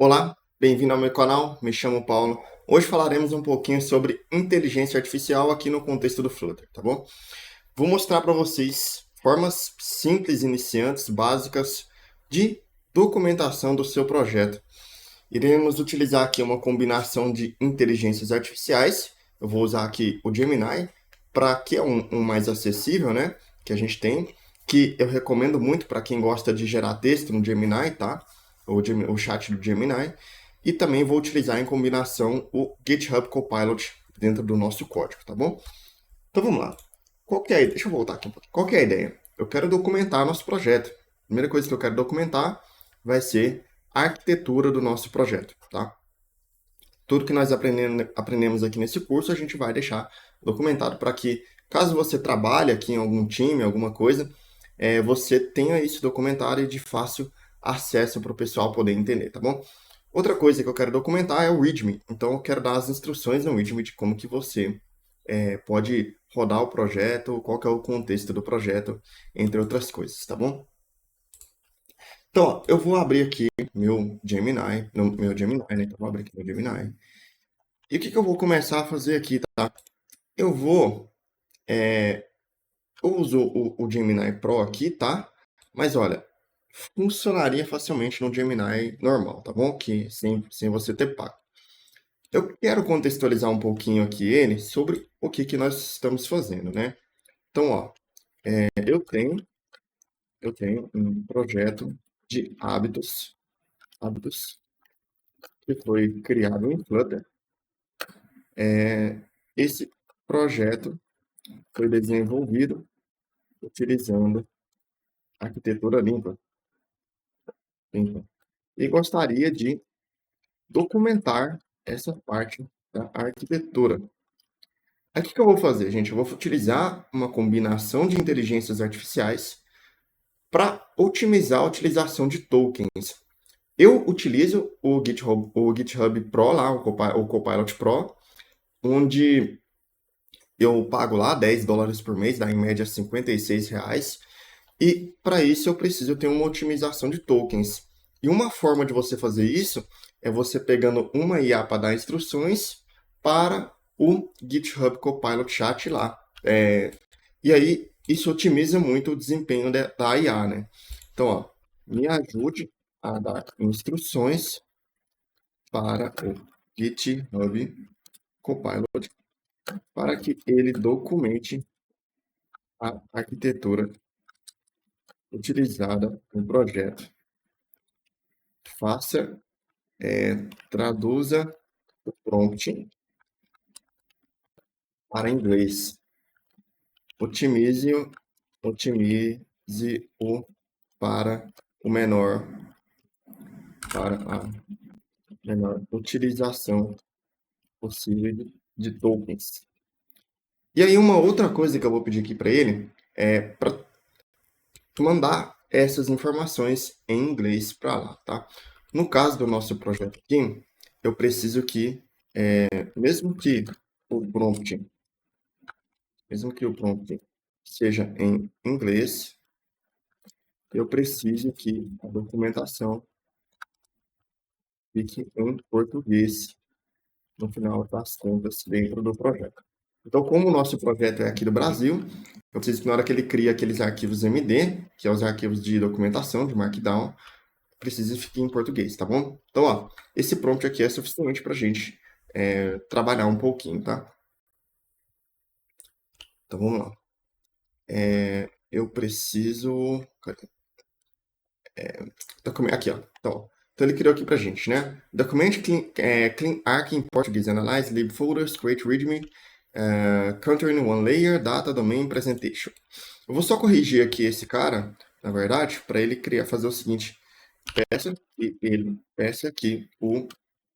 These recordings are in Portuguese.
Olá, bem-vindo ao meu canal, me chamo Paulo. Hoje falaremos um pouquinho sobre inteligência artificial aqui no contexto do Flutter, tá bom? Vou mostrar para vocês formas simples, iniciantes, básicas de documentação do seu projeto. Iremos utilizar aqui uma combinação de inteligências artificiais. Eu vou usar aqui o Gemini, para que é um mais acessível, né? Que a gente tem, que eu recomendo muito para quem gosta de gerar texto no Gemini, tá? O chat do Gemini. E também vou utilizar em combinação o GitHub Copilot dentro do nosso código, tá bom? Então vamos lá. Deixa eu voltar aqui um pouquinho. Qual que é a ideia? Eu quero documentar nosso projeto. A primeira coisa que eu quero documentar vai ser a arquitetura do nosso projeto, tá? Tudo que nós aprendemos aqui nesse curso, a gente vai deixar documentado para que, caso você trabalhe aqui em algum time, alguma coisa, você tenha isso documentado e de fácil acesso para o pessoal poder entender, tá bom? Outra coisa que eu quero documentar é o README. Então, eu quero dar as instruções no README de como que você pode rodar o projeto, qual que é o contexto do projeto, entre outras coisas, tá bom? Então, ó, eu vou abrir aqui meu Gemini, né? Então, vou abrir aqui meu Gemini. E o que eu vou começar a fazer aqui, tá? Eu vou, eu uso o Gemini Pro aqui, tá? Mas olha, funcionaria facilmente no Gemini normal, tá bom? Que sem você ter pago. Eu quero contextualizar um pouquinho aqui ele sobre o que nós estamos fazendo, né? Então, ó, eu tenho um projeto de hábitos que foi criado em Flutter. Esse projeto foi desenvolvido utilizando arquitetura limpa. E gostaria de documentar essa parte da arquitetura. Aí o que eu vou fazer, gente? Eu vou utilizar uma combinação de inteligências artificiais para otimizar a utilização de tokens. Eu utilizo o GitHub Pro, lá, o Copilot Pro, onde eu pago lá $10 por mês, dá em média R$ 56. E para isso eu preciso ter uma otimização de tokens. E uma forma de você fazer isso é você pegando uma IA para dar instruções para o GitHub Copilot Chat lá. E aí isso otimiza muito o desempenho da IA, né? Então, ó, me ajude a dar instruções para o GitHub Copilot para que ele documente a arquitetura utilizada no projeto. Traduza o prompt para inglês. Otimize-o para a menor utilização possível de tokens. E aí uma outra coisa que eu vou pedir aqui para ele é para mandar essas informações em inglês para lá, tá? No caso do nosso projeto aqui, eu preciso que, mesmo que o prompt seja em inglês, eu preciso que a documentação fique em português no final das contas dentro do projeto. Então, como o nosso projeto é aqui do Brasil, eu preciso que na hora que ele cria aqueles arquivos MD, que são os arquivos de documentação, de Markdown, precisa ficar em português, tá bom? Então, ó, esse prompt aqui é suficiente para a gente trabalhar um pouquinho, tá? Então, vamos lá. Eu preciso... Aqui, ó. Então, ele criou aqui pra gente, né? Document clean arc em português. Analyze lib folders, create readme, counter in one layer, data, domain, presentation. Eu vou só corrigir aqui esse cara, na verdade, para ele fazer o seguinte. Peça aqui o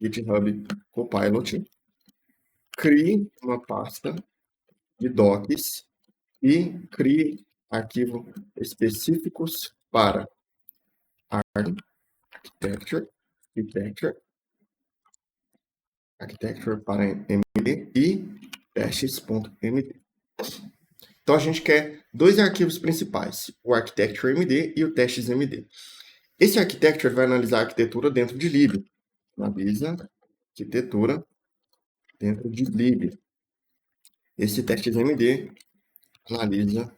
GitHub Copilot, crie uma pasta de docs e crie arquivos específicos para architecture para MD e testes.md. Então a gente quer dois arquivos principais, o architecture.md e o testes.md. Esse architecture vai analisar a arquitetura dentro de lib. Analisa arquitetura dentro de lib. Esse teste MD analisa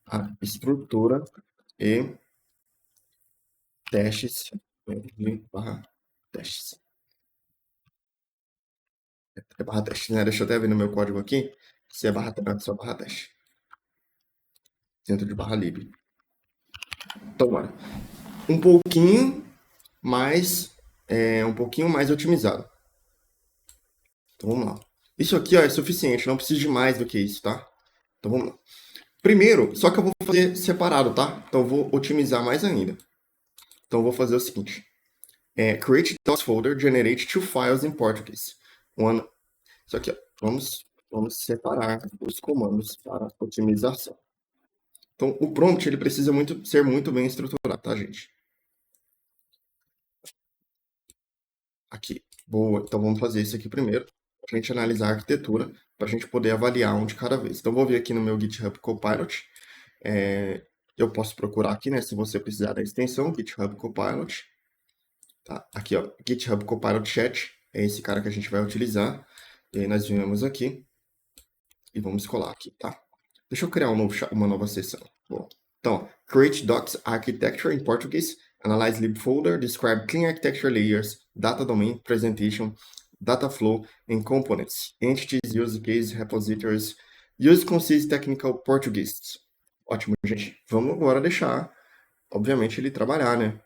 a estrutura e testes barra testes. É barra teste, né? Deixa eu até ver no meu código aqui se é barra, só barra teste. Dentro de barra lib. Então, olha, um pouquinho mais otimizado. Então vamos lá. Isso aqui ó, é suficiente, não preciso de mais do que isso, tá? Então vamos lá. Primeiro, só que eu vou fazer separado, tá? Então eu vou otimizar mais ainda. Então eu vou fazer o seguinte. Create docs folder, generate two files in Portuguese. Isso aqui, ó. Vamos separar os comandos para otimização. Então o prompt ele precisa ser muito bem estruturado, tá, gente? Aqui. Boa. Então vamos fazer isso aqui primeiro, para a gente analisar a arquitetura, para a gente poder avaliar um de cada vez. Então vou vir aqui no meu GitHub Copilot. Eu posso procurar aqui, né? Se você precisar da extensão, GitHub Copilot. Tá? Aqui, ó, GitHub Copilot Chat. É esse cara que a gente vai utilizar. E aí nós viemos aqui e vamos colar aqui, tá? Deixa eu criar uma nova sessão. Bom, então, Create Docs Architecture em português. Analyze lib folder. Describe clean architecture layers. Data domain, presentation, data flow and components. Entities, use case, repositories. Use concise technical português. Ótimo, gente. Vamos agora deixar, obviamente, ele trabalhar, né?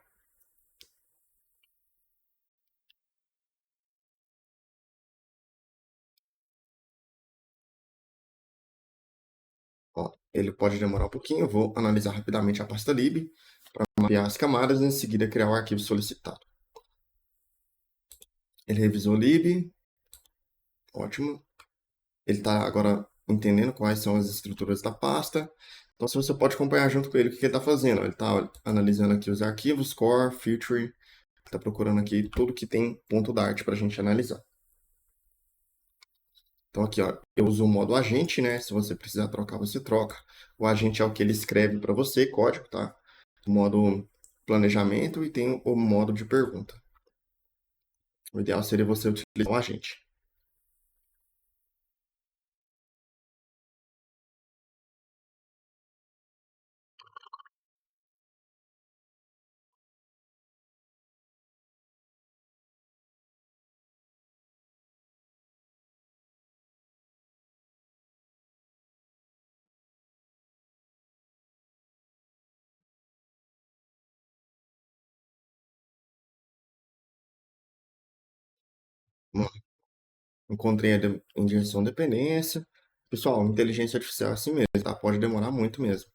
Ó, ele pode demorar um pouquinho. Eu vou analisar rapidamente a pasta lib para mapear as camadas e em seguida criar o arquivo solicitado. Ele revisou o lib. Ótimo. Ele está agora entendendo quais são as estruturas da pasta. Então, você pode acompanhar junto com ele o que ele está fazendo. Ele está analisando aqui os arquivos, core, feature. Está procurando aqui tudo que tem ponto Dart para a gente analisar. Então aqui, ó, eu uso o modo agente, né? Se você precisar trocar, você troca. O agente é o que ele escreve para você, código, tá? O modo planejamento e tem o modo de pergunta. O ideal seria você utilizar o agente. Encontrei a injeção de dependência. Pessoal, inteligência artificial é assim mesmo, tá? Pode demorar muito mesmo.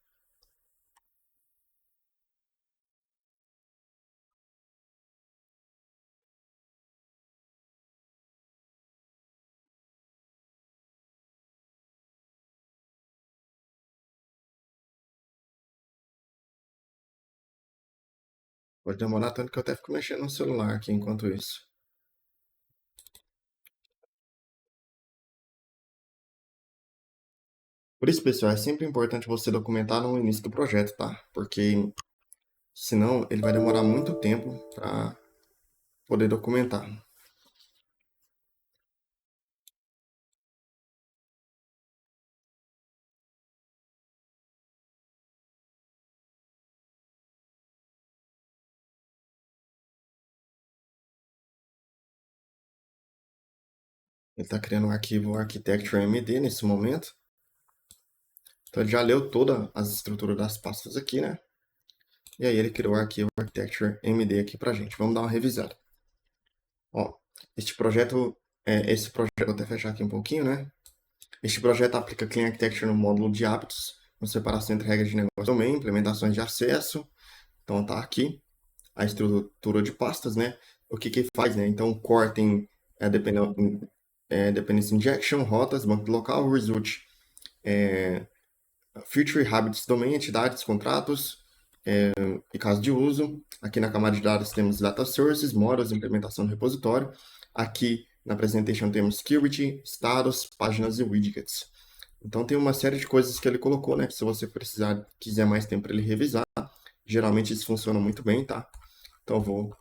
Pode demorar tanto que eu até fico mexendo no celular aqui enquanto isso. Por isso, pessoal, é sempre importante você documentar no início do projeto, tá? Porque senão ele vai demorar muito tempo para poder documentar. Ele está criando um arquivo Architecture MD nesse momento. Então ele já leu todas as estruturas das pastas aqui, né? E aí ele criou o arquivo Architecture MD aqui pra gente. Vamos dar uma revisada. Ó, esse projeto, vou até fechar aqui um pouquinho, né? Este projeto aplica Clean Architecture no módulo de hábitos, com separação entre regras de negócio também, implementações de acesso. Então tá aqui a estrutura de pastas, né? O que faz, né? Então o core tem dependency injection, rotas, banco local, result, feature, habits, domain, entidades, contratos e caso de uso. Aqui na camada de dados temos data sources, models, implementação do repositório. Aqui na presentation temos security, status, páginas e widgets. Então tem uma série de coisas que ele colocou, né? Que se você quiser mais tempo para ele revisar, geralmente isso funciona muito bem, tá? Então eu vou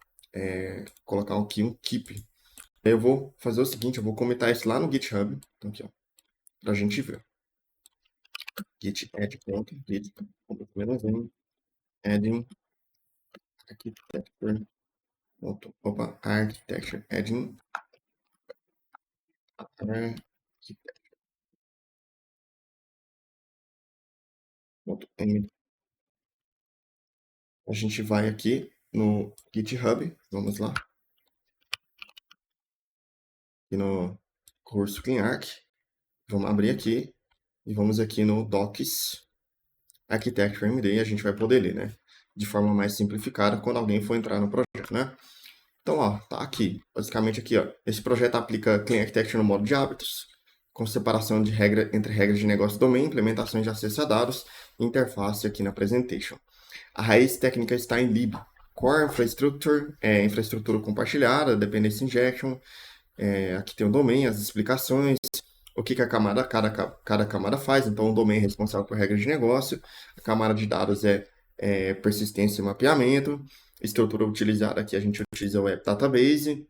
colocar aqui um keep. Aí eu vou fazer o seguinte, eu vou comentar isso lá no GitHub. Então aqui, ó, pra gente ver. Git add pronto, git, adding architecture, opa, architecture, adding architecture, a gente vai aqui no GitHub, vamos lá, aqui no curso CleanArch, vamos abrir aqui e vamos aqui no Docs Architecture MD e a gente vai poder ler, né? De forma mais simplificada quando alguém for entrar no projeto, né? Então, ó, tá aqui, basicamente aqui, ó. Esse projeto aplica Clean Architecture no modo de hábitos, com separação de regra entre regras de negócio domain, implementações de acesso a dados e interface aqui na presentation. A raiz técnica está em lib. Core Infrastructure, infraestrutura compartilhada, Dependency Injection, aqui tem o domain, as explicações, o que, que cada camada faz. Então, o domain é responsável por regras de negócio, a camada de dados é persistência e mapeamento, estrutura utilizada aqui a gente utiliza o Web Database,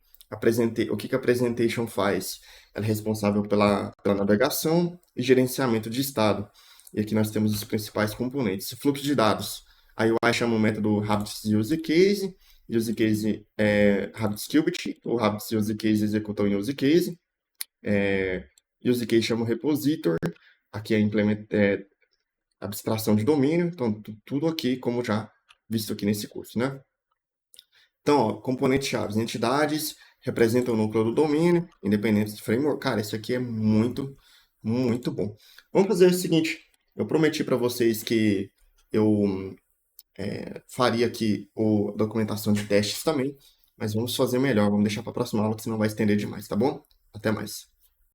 o que, que a Presentation faz? Ela é responsável pela navegação e gerenciamento de estado. E aqui nós temos os principais componentes. Fluxo de dados. A UI chama o método Habits Use Case. Use Case é Habits Qubit. O Habits Use Case executa o Use Case. Use Case chama o repositor. Aqui é abstração de domínio. Então, tudo aqui, como já visto aqui nesse curso, né? Então, ó, componentes chaves, entidades, representam o núcleo do domínio, independentes do framework. Cara, isso aqui é muito, muito bom. Vamos fazer o seguinte, eu prometi para vocês que eu faria aqui a documentação de testes também, mas vamos fazer melhor, vamos deixar para a próxima aula, que senão vai estender demais, tá bom? Até mais.